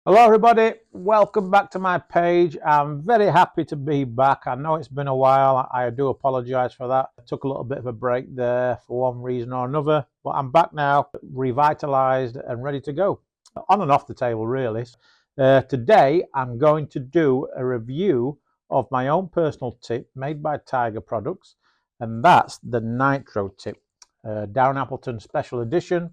Hello everybody, welcome back to my page. I'm very happy to be back. I know it's been a while, I do apologise for that. I took a little bit of a break there for one reason or another, but I'm back now, revitalised and ready to go. On and off the table really. Today I'm going to do a review of my own personal tip made by Tiger Products, and that's the NITRO tip, Down Appleton Special Edition.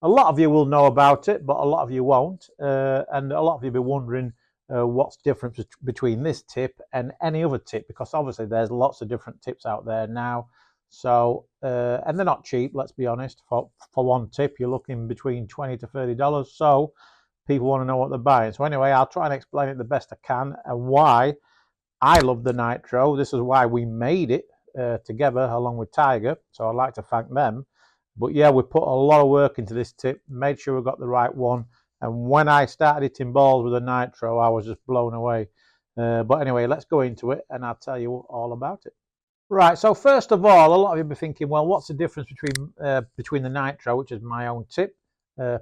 A lot of you will know about it, but a lot of you won't. And a lot of you will be wondering what's the difference between this tip and any other tip, because obviously there's lots of different tips out there now. So, and they're not cheap, let's be honest. For one tip, you're looking between $20 to $30. So people want to know what they're buying. So anyway, I'll try and explain it the best I can and why I love the NITRO. This is why we made it together along with Tiger. So I'd like to thank them. But yeah, we put a lot of work into this tip, made sure we got the right one. And when I started hitting balls with a NITRO, I was just blown away. But anyway, let's go into it and I'll tell you all about it. Right, so first of all, a lot of you will be thinking, well, what's the difference between the NITRO, which is my own tip,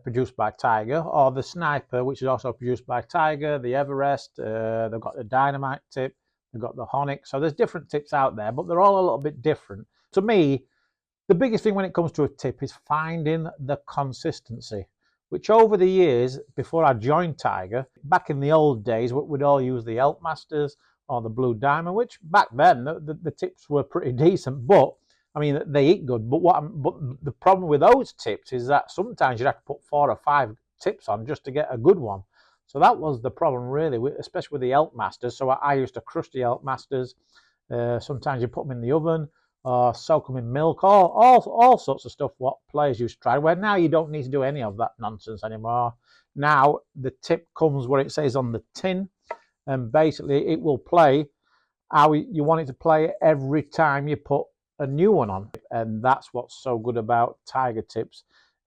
produced by Tiger, or the Sniper, which is also produced by Tiger, the Everest, they've got the Dynamite tip, they've got the Honic. So there's different tips out there, but they're all a little bit different. To me, the biggest thing when it comes to a tip is finding the consistency, which over the years, before I joined Tiger, back in the old days, we'd all use the Elk Masters or the Blue Diamond, which back then the tips were pretty decent, but I mean, they eat good. But the problem with those tips is that sometimes you'd have to put 4 or 5 tips on just to get a good one. So that was the problem, really, especially with the Elk Masters. So I used to crush the Elk Masters. Sometimes you put them in the oven or soak them in milk, all sorts of stuff what players used to try. Where now you don't need to do any of that nonsense anymore. Now the tip comes where it says on the tin, and basically it will play how you want it to play every time you put a new one on. And that's what's so good about Tiger tips,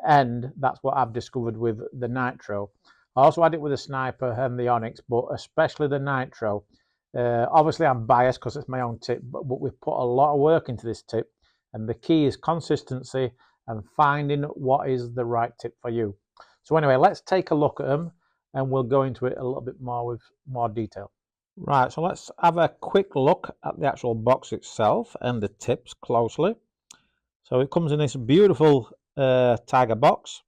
and that's what I've discovered with the NITRO. I also had it with the Sniper and the Onyx, but especially the NITRO. Obviously, I'm biased because it's my own tip, but we've put a lot of work into this tip, and the key is consistency and finding what is the right tip for you. So anyway, let's take a look at them, and we'll go into it a little bit more with more detail. Right, so let's have a quick look at the actual box itself and the tips closely. So it comes in this beautiful Tiger box,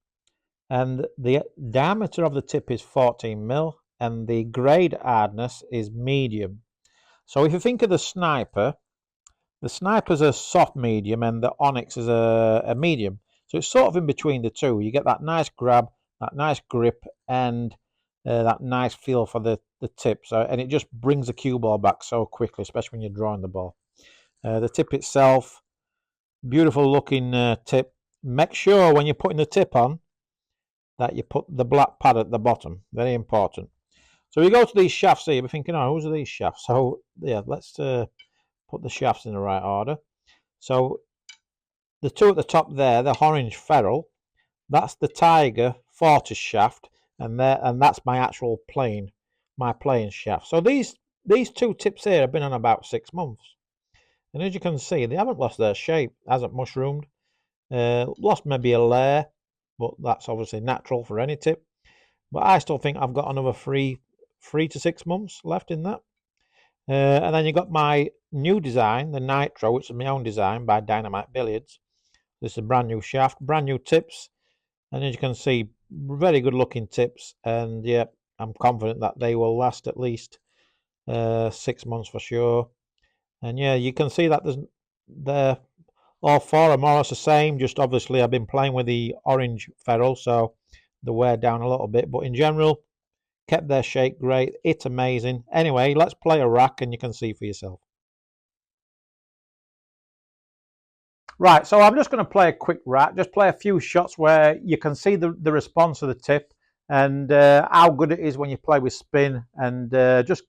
and the diameter of the tip is 14 mil, and the grade hardness is medium. So if you think of the Sniper's a soft medium and the Onyx is a medium. So it's sort of in between the two. You get that nice grab, that nice grip, and that nice feel for the tip. So, and it just brings the cue ball back so quickly, especially when you're drawing the ball. The tip itself, beautiful looking tip. Make sure when you're putting the tip on that you put the black pad at the bottom. Very important. So we go to these shafts here. We're thinking, oh, whose are these shafts? So yeah, let's put the shafts in the right order. So the two at the top there, the orange ferrule, that's the Tiger Fortis shaft, and that's my actual playing shaft. So these two tips here have been on about 6 months, and as you can see, they haven't lost their shape, hasn't mushroomed, lost maybe a layer, but that's obviously natural for any tip. But I still think I've got another 3 to 6 months left in that. And then you got my new design, the NITRO, which is my own design by Dynamite Billiards. This is a brand new shaft, brand new tips, and as you can see, very good looking tips. And yeah, I'm confident that they will last at least 6 months for sure. And yeah, you can see that they're all 4 are more or less the same. Just obviously, I've been playing with the orange ferrule, so they wear down a little bit. But in general, kept their shape great. It's amazing. Anyway, let's play a rack and you can see for yourself. Right, so I'm just going to play a quick rack, just play a few shots where you can see the response of the tip and how good it is when you play with spin and just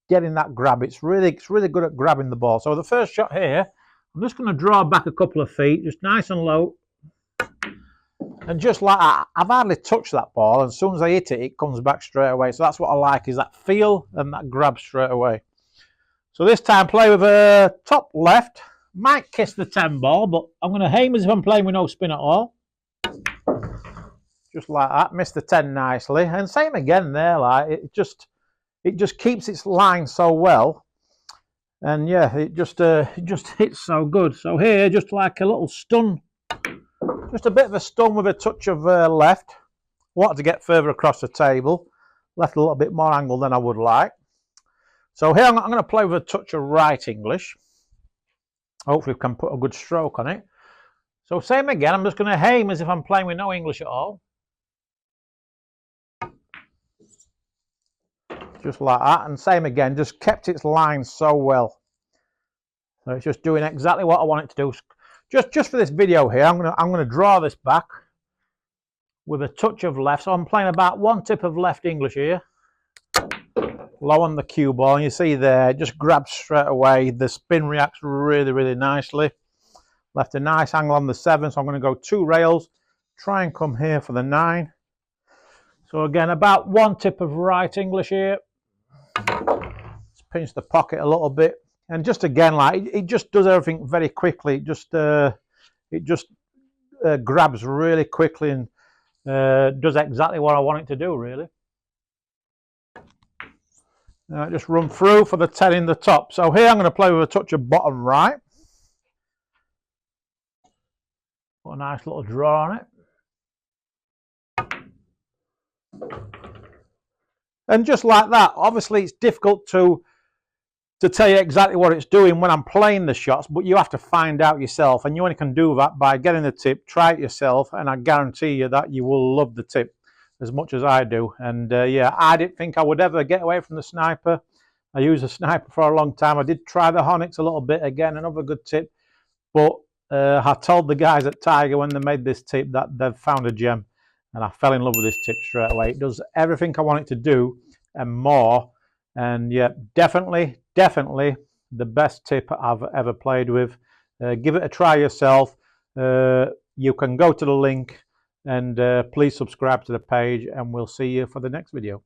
getting that grab. It's really good at grabbing the ball. So the first shot here, I'm just going to draw back a couple of feet, just nice and low. And just like that, I've hardly touched that ball, and as soon as I hit it, it comes back straight away. So that's what I like, is that feel and that grab straight away. So this time, play with a top left. Might kiss the 10 ball, but I'm going to aim as if I'm playing with no spin at all. just like that. Missed the 10 nicely, and same again there. Like it just keeps its line so well, and yeah, it just hits so good. So here, just like a little stun, just a bit of a stun with a touch of left. Wanted to get further across the table, left a little bit more angle than I would like. So here I'm going to play with a touch of right English. Hopefully we can put a good stroke on it. So same again, I'm just going to aim as if I'm playing with no English at all. Just like that, and same again, just kept its line so well. So it's just doing exactly what I want it to do. Just for this video here, I'm gonna draw this back with a touch of left. So I'm playing about one tip of left English here. Low on the cue ball, and you see there, it just grabs straight away. The spin reacts really, really nicely. Left a nice angle on the 7, so I'm going to go 2 rails, try and come here for the 9. So again, about one tip of right English here. Let's pinch the pocket a little bit, and just again, like it just does everything very quickly. It just grabs really quickly and does exactly what I want it to do, really. Just run through for the 10 in the top. So here I'm going to play with a touch of bottom right. Put a nice little draw on it. And just like that, obviously it's difficult to tell you exactly what it's doing when I'm playing the shots, but you have to find out yourself, and you only can do that by getting the tip, try it yourself, and I guarantee you that you will love the tip as much as I do. And yeah, I didn't think I would ever get away from the sniper. I used a sniper for a long time. I did try the Honix a little bit, again, another good tip, but I told the guys at Tiger when they made this tip that they've found a gem, and I fell in love with this tip straight away. It does everything I want it to do and more. And yeah, definitely the best tip I've ever played with. Give it a try yourself. You can go to the link, and please subscribe to the page, and we'll see you for the next video.